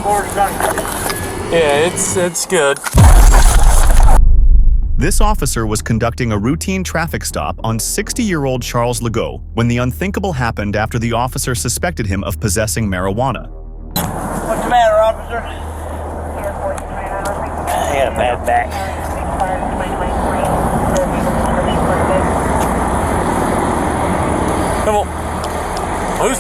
Yeah, it's good. This officer was conducting a routine traffic stop on 60-year-old Charles Legault when the unthinkable happened after the officer suspected him of possessing marijuana. What's the matter, officer? I got a bad back. Come on. Whose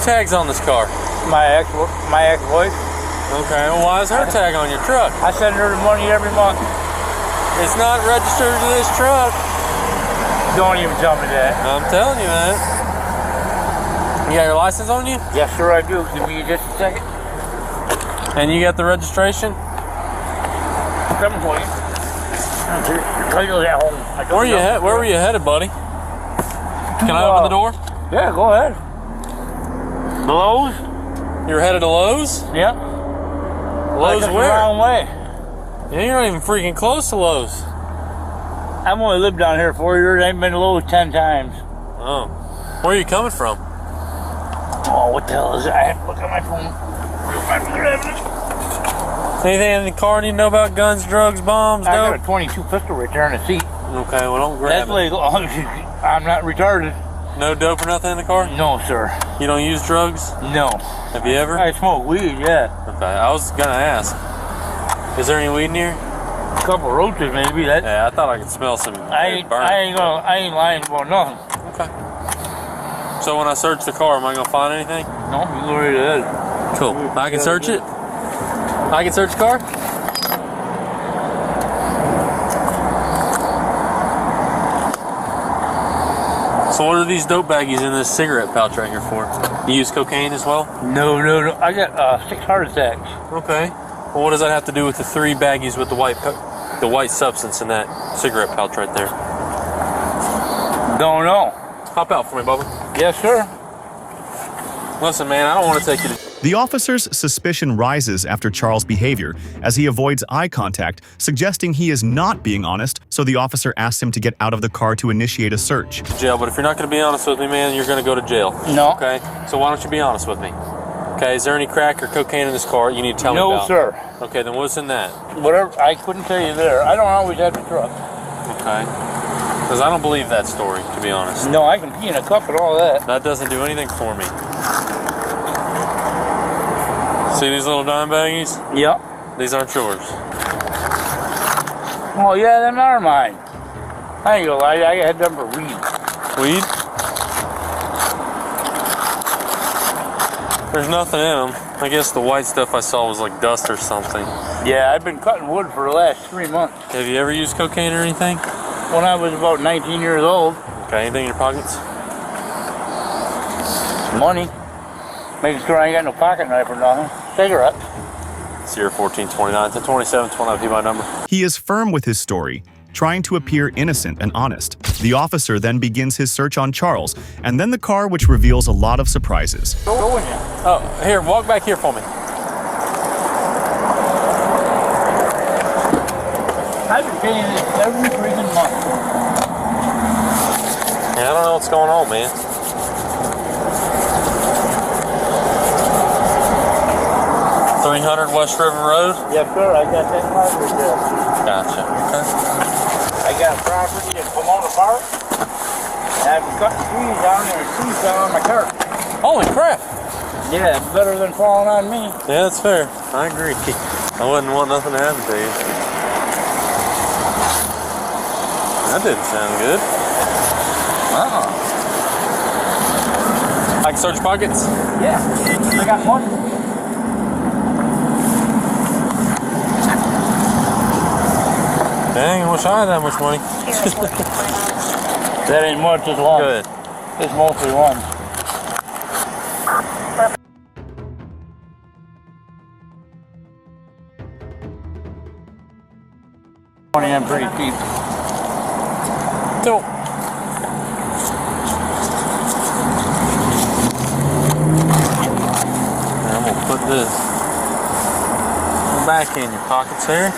tag's on this car? My ex-wife. Okay, well, why is her tag on your truck? I send her the money every month. It's not registered to this truck. Don't even tell me that. I'm telling you that. You got your license on you? Yes, sir, I do. Give me just a second. And you got the registration? Coming for you. Where were you headed, buddy? Can I open the door? Yeah, go ahead. Lowe's? You were headed to Lowe's? Yep. Lowe's the where? wrong way. Yeah, you're not even freaking close to Lowe's. I've only lived down here 4 years. I ain't been to Lowe's 10 times. Oh. Where are you coming from? Oh, what the hell is that? I have to look at my phone. Anything in the car you need to know about? Guns, drugs, bombs, dope? I got a 22 pistol right there in the seat. Okay, well, don't grab That's legal. I'm not retarded. No dope or nothing in the car? No, sir. You don't use drugs? No. Have you ever? I smoke weed, yeah. Okay, I was gonna ask. Is there any weed in here? A couple roaches, maybe. Yeah, I thought I could smell some. I ain't lying about nothing. Okay. So when I search the car, am I gonna find anything? No, you go right ahead. Cool. I can search it? I can search the car? So what are these dope baggies in this cigarette pouch right here for? You use cocaine as well? No. I got 6 heart attacks. Okay. Well, what does that have to do with the 3 baggies with the white substance in that cigarette pouch right there? Don't know. Hop out for me, Bubba. Yes, sir. Listen, man, I don't want to take you to... The officer's suspicion rises after Charles' behavior as he avoids eye contact, suggesting he is not being honest, so the officer asks him to get out of the car to initiate a search. Jail, but if you're not going to be honest with me, man, you're going to go to jail. No. Okay? So why don't you be honest with me? Okay, is there any crack or cocaine in this car you need to tell me about? No, sir. Okay, then what's in that? Whatever, I couldn't tell you there. I don't always have the truck. Okay. Because I don't believe that story, to be honest. No, I can pee in a cup and all that. That doesn't do anything for me. See these little dime baggies? Yep. These aren't yours. Oh, yeah, them are mine. I ain't gonna lie, I had them for weed. Weed? There's nothing in them. I guess the white stuff I saw was like dust or something. Yeah, I've been cutting wood for the last 3 months. Have you ever used cocaine or anything? When I was about 19 years old. Okay, anything in your pockets? Money. Making sure I ain't got no pocket knife or nothing. Cigarette. 01429 to 2729 be my number. He is firm with his story, trying to appear innocent and honest. The officer then begins his search on Charles, and then the car, which reveals a lot of surprises. Go in here. Oh, here, walk back here for me. I've been paying this every freaking month. Yeah, I don't know what's going on, man. $300 West River Road? Yes, sir. I got that car right there. Gotcha. Okay. I got property in Pomona Park. And I've been cutting trees down there and trees down on my car. Holy crap! Yeah, it's better than falling on me. Yeah, that's fair. I agree. I wouldn't want nothing to happen to you. That didn't sound good. I can search pockets? Yeah, I got money. Dang, I wish I had that much money. That ain't much, it's long. Good. It's mostly ones. Money, I'm pretty cheap. Cool. I'm gonna put this back in your pockets here.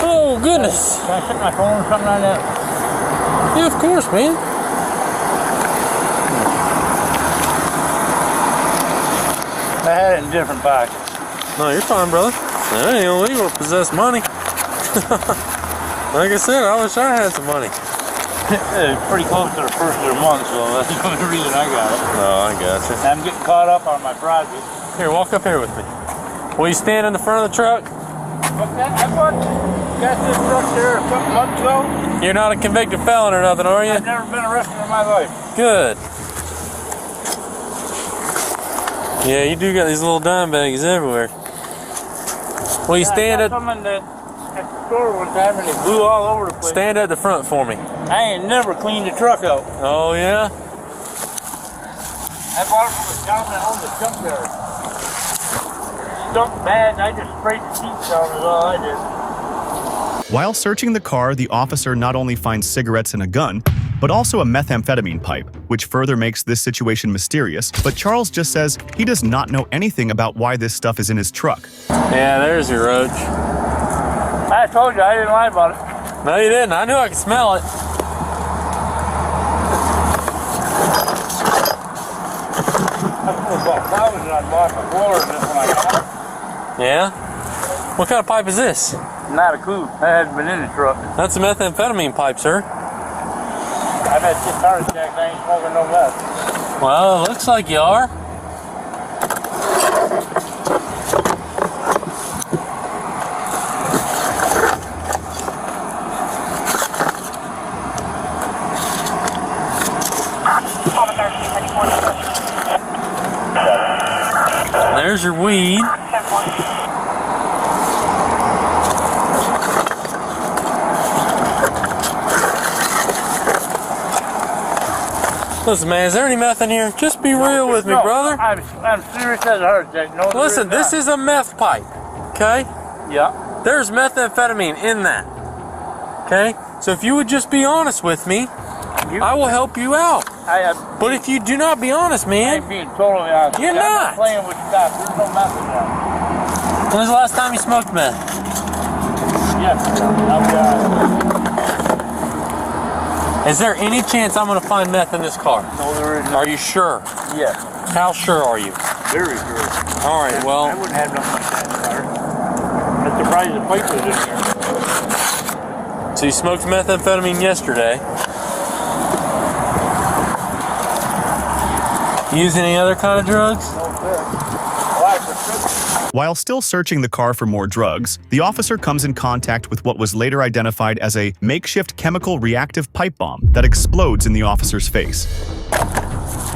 Oh goodness! Can I set my phone or something like that? Yeah, of course, man. I had it in different pockets. No, you're fine, brother. It ain't illegal to possess money. Like I said, I wish I had some money. It's pretty close to the first of the month, so that's the only reason I got it. Oh, I got you. I'm getting caught up on my project. Here, walk up here with me. Will you stand in the front of the truck? I got this truck there a couple months ago. You're not a convicted felon or nothing, are you? I've never been arrested in my life. Good. Yeah, you do got these little dime baggies everywhere. Will you stand I at... got some at the store one time and they blew all over the place. Stand at the front for me. I ain't never cleaned the truck out. Oh, yeah? I bought it from a gentleman that owned the junkyard. Stunk bad, and I just sprayed the seats down, is all I did. While searching the car, the officer not only finds cigarettes and a gun, but also a methamphetamine pipe, which further makes this situation mysterious. But Charles just says he does not know anything about why this stuff is in his truck. Yeah, there's your roach. I told you, I didn't lie about it. No, you didn't. I knew I could smell it. I put about $1,000 on the floor this when I got it. Yeah? What kind of pipe is this? Not a clue. I hadn't been in the truck. That's a methamphetamine pipe, sir. I've had 6 heart attacks. I ain't smoking no meth. Well, it looks like you are. There's your weed. Listen, man, is there any meth in here? Just be real with me, brother. I'm serious as a heart attack. No, Listen, this is a meth pipe, okay? Yeah. There's methamphetamine in that, okay? So if you would just be honest with me, I will help you out. But if you do not be honest, I man, ain't being totally honest. You're I'm not. playing with stuff. There's no meth in there. when was the last time you smoked meth? Yes. Is there any chance I'm going to find meth in this car? No, there isn't. Are you sure? Yes. How sure are you? Very sure. All right, I well, wouldn't have nothing like that in the car. I'm surprised the pipe was in there. so you smoked methamphetamine yesterday. Use any other kind of drugs? No, sir. Why, prescription? While still searching the car for more drugs, the officer comes in contact with what was later identified as a makeshift chemical reactive pipe bomb that explodes in the officer's face.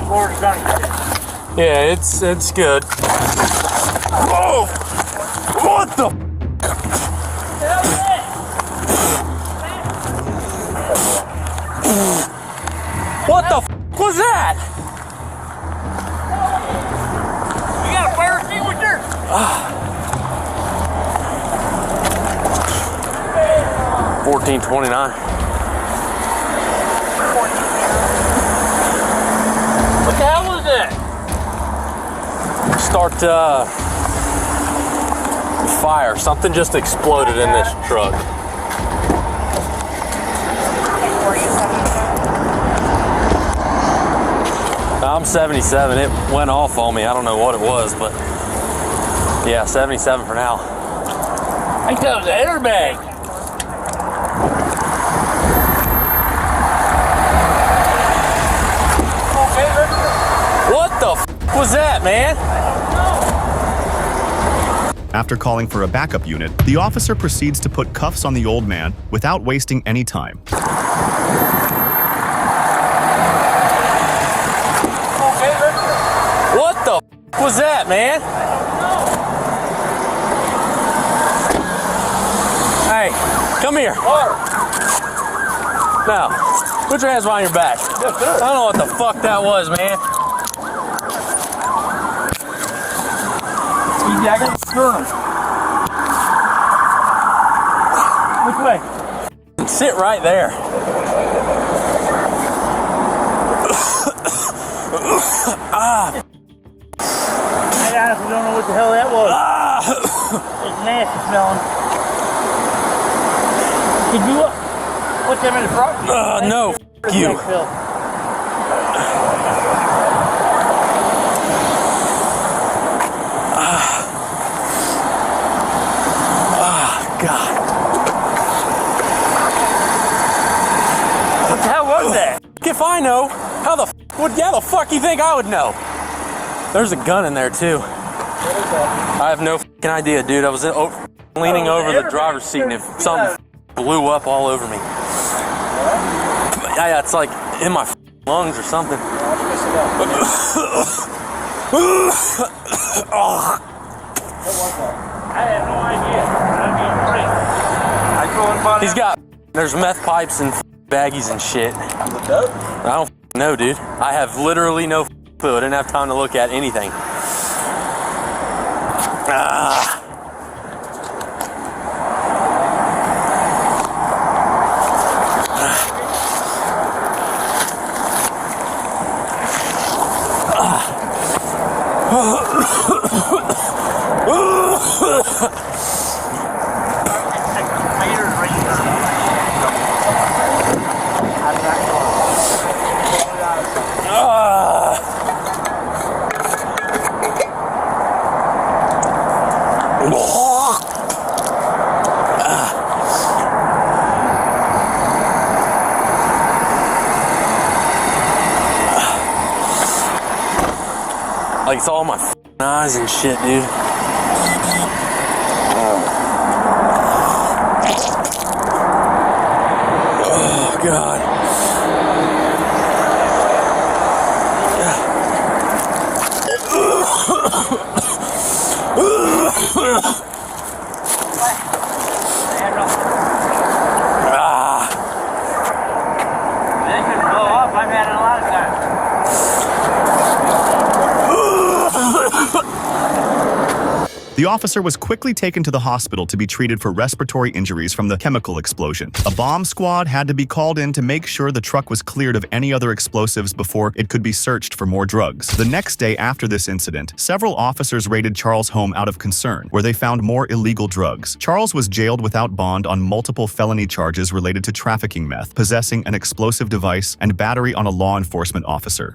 Floor's done. Yeah, it's good. Whoa! What the? What the was that? You got a fire extinguisher? 1429. What the hell was that? Start fire. Something just exploded in this truck. I'm 77. It went off on me. I don't know what it was, but yeah, 77 for now. I think that was an airbag. Okay, What the was that, man? After calling for a backup unit, the officer proceeds to put cuffs on the old man without wasting any time. What the was that, man? Hey, come here. Now, put your hands behind your back. I don't know what the fuck that was, man. I got to turn him. Which way? Sit right there. I honestly don't know what the hell that was. It's nasty smelling. Did you put them in the front? No, f you. got that? If I know, how the fuck you think I would know? There's a gun in there too. I have no fucking idea, dude. I was leaning over the driver's seat, and if something blew up all over me. Yeah, it's like in my lungs or something. I had no idea. He's got, there's meth pipes and baggies and shit. I don't know, dude. I have literally no clue. I didn't have time to look at anything. Like it's all my eyes and shit, dude. Oh, God. They could blow up. I've had it a lot of times. The officer was quickly taken to the hospital to be treated for respiratory injuries from the chemical explosion. A bomb squad had to be called in to make sure the truck was cleared of any other explosives before it could be searched for more drugs. The next day after this incident, several officers raided Charles' home out of concern, where they found more illegal drugs. Charles was jailed without bond on multiple felony charges related to trafficking meth, possessing an explosive device, and battery on a law enforcement officer.